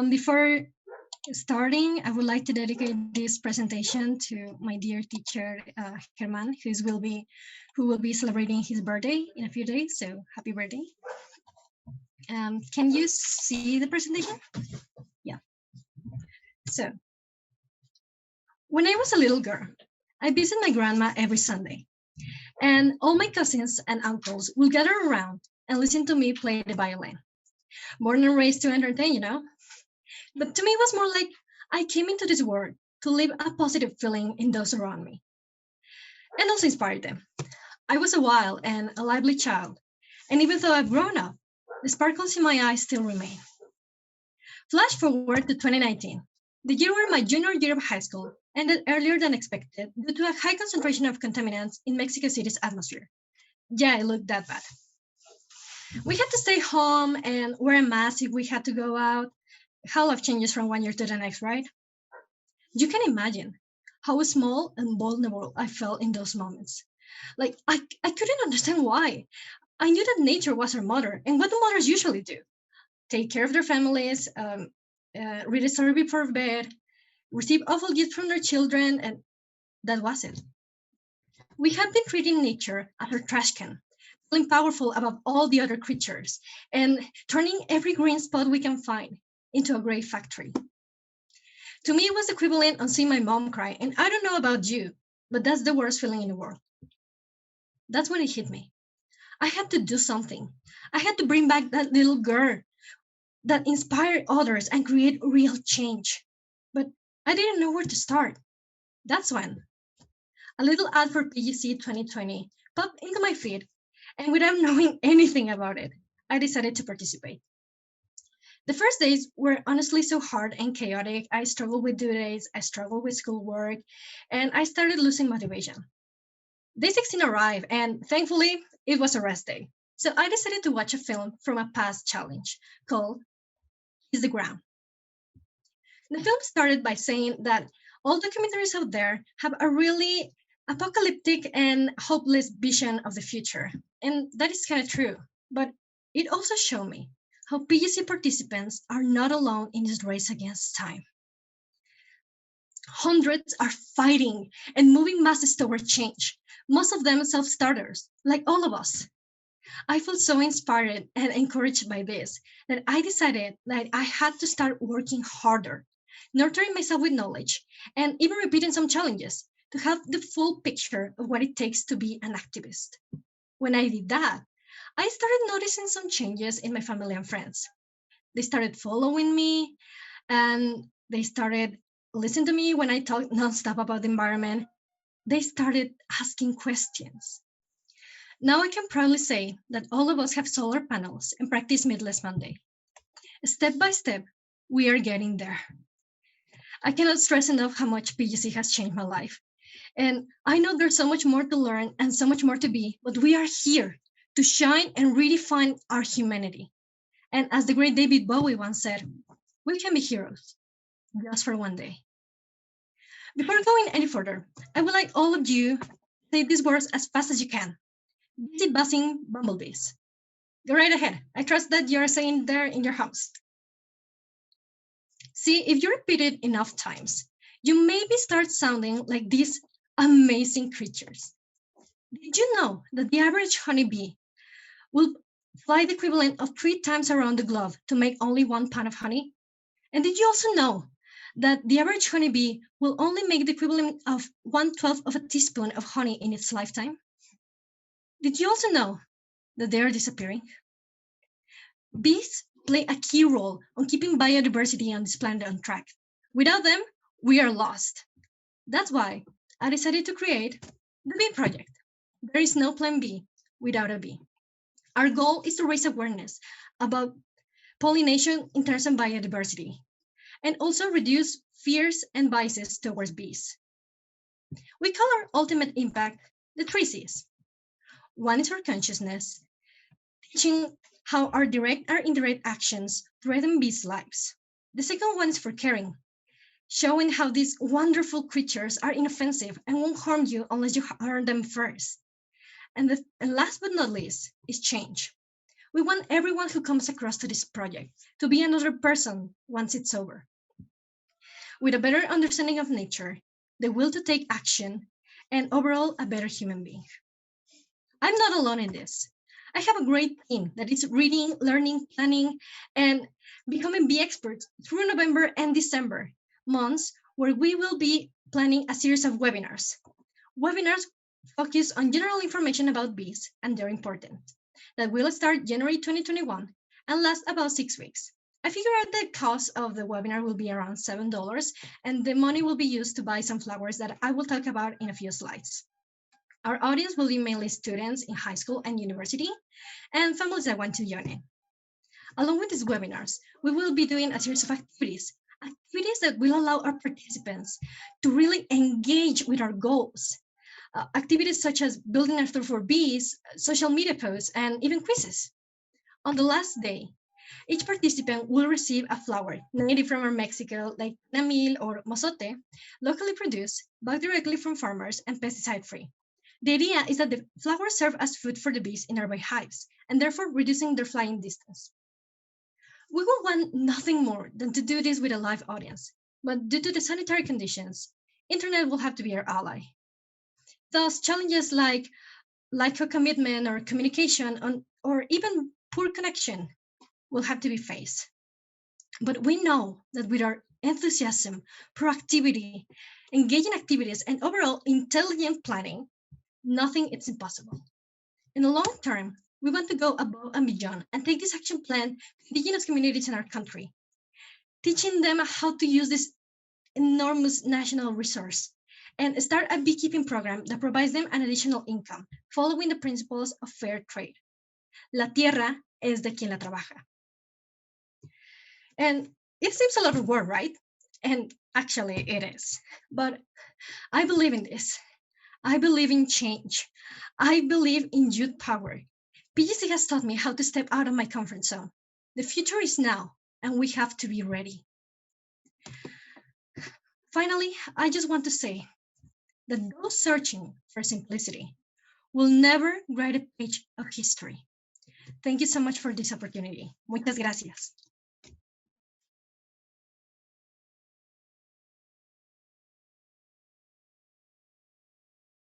Before starting, I would like to dedicate this presentation to my dear teacher, Herman, who will be celebrating his birthday in a few days. So happy birthday. Can you see the presentation? Yeah. So when I was a little girl, I visited my grandma every Sunday, and all my cousins and uncles will gather around and listen to me play the violin. Born and raised to entertain, But to me, it was more like I came into this world to leave a positive feeling in those around me and also inspire them. I was a wild and a lively child, and even though I've grown up, the sparkles in my eyes still remain. Flash forward to 2019, the year where my junior year of high school ended earlier than expected due to a high concentration of contaminants in Mexico City's atmosphere. Yeah, it looked that bad. We had to stay home and wear a mask if we had to go out. How life changes from one year to the next, right? You can imagine how small and vulnerable I felt in those moments. Like, I couldn't understand why. I knew that nature was our mother, and what do mothers usually do? Take care of their families, read a story before bed, receive awful gifts from their children, and that was it. We have been treating nature as our trash can, feeling powerful above all the other creatures, and turning every green spot we can find into a gray factory. To me, it was equivalent on seeing my mom cry, and I don't know about you, but that's the worst feeling in the world. That's when it hit me. I had to do something. I had to bring back that little girl that inspired others and create real change. But I didn't know where to start. That's when a little ad for PGC 2020 popped into my feed, and without knowing anything about it, I decided to participate. The first days were honestly so hard and chaotic. I struggled with due dates, I struggled with schoolwork, and I started losing motivation. Day 16 arrived, and thankfully, it was a rest day. So I decided to watch a film from a past challenge called Is the Ground. The film started by saying that all documentaries out there have a really apocalyptic and hopeless vision of the future. And that is kind of true. But it also showed me how PGC participants are not alone in this race against time. Hundreds are fighting and moving masses toward change, most of them self starters, like all of us. I felt so inspired and encouraged by this that I decided that I had to start working harder, nurturing myself with knowledge, and even repeating some challenges to have the full picture of what it takes to be an activist. When I did that, I started noticing some changes in my family and friends. They started following me and they started listening to me when I talked nonstop about the environment. They started asking questions. Now I can proudly say that all of us have solar panels and practice Meatless Monday. Step by step, we are getting there. I cannot stress enough how much PGC has changed my life. And I know there's so much more to learn and so much more to be, but we are here to shine and redefine our humanity. And as the great David Bowie once said, we can be heroes just for one day. Before going any further, I would like all of you to say these words as fast as you can. Busy buzzing bumblebees. Go right ahead. I trust that you're saying there in your house. See, if you repeat it enough times, you maybe start sounding like these amazing creatures. Did you know that the average honeybee will fly the equivalent of 3 times around the globe to make only 1 pound of honey? And did you also know that the average honeybee will only make the equivalent of 1/12 of a teaspoon of honey in its lifetime? Did you also know that they are disappearing? Bees play a key role on keeping biodiversity on this planet on track. Without them, we are lost. That's why I decided to create the Bee Project. There is no plan B without a bee. Our goal is to raise awareness about pollination in terms of biodiversity and also reduce fears and biases towards bees. We call our ultimate impact the 3 Cs. One is for consciousness, teaching how our direct or indirect actions threaten bees' lives. The second one is for caring, showing how these wonderful creatures are inoffensive and won't harm you unless you harm them first. And last but not least is change. We want everyone who comes across to this project to be another person once it's over, with a better understanding of nature, the will to take action, and overall a better human being. I'm not alone in this. I have a great team that is reading, learning, planning, and becoming bee experts through November and December, months where we will be planning a series of webinars. Webinars focus on general information about bees and their importance that will start January 2021 and last about 6 weeks. I figure out the cost of the webinar will be around $7, and the money will be used to buy some flowers that I will talk about in a few slides. Our audience will be mainly students in high school and university and families that want to join in. Along with these webinars, we will be doing a series of activities that will allow our participants to really engage with our goals. Activities such as building a store for bees, social media posts, and even quizzes. On the last day, each participant will receive a flower native from Mexico, like namil or mozote, locally produced, bought directly from farmers, and pesticide-free. The idea is that the flowers serve as food for the bees in our hives, and therefore reducing their flying distance. We will want nothing more than to do this with a live audience, but due to the sanitary conditions, internet will have to be our ally. Thus, challenges like lack of commitment or communication or even poor connection will have to be faced. But we know that with our enthusiasm, proactivity, engaging activities, and overall intelligent planning, nothing is impossible. In the long term, we want to go above and beyond and take this action plan to indigenous communities in our country, teaching them how to use this enormous national resource and start a beekeeping program that provides them an additional income, following the principles of fair trade. La tierra es de quien la trabaja. And it seems a lot of work, right? And actually it is. But I believe in this. I believe in change. I believe in youth power. PGC has taught me how to step out of my comfort zone. The future is now, and we have to be ready. Finally, I just want to say that those searching for simplicity will never write a page of history. Thank you so much for this opportunity. Muchas gracias.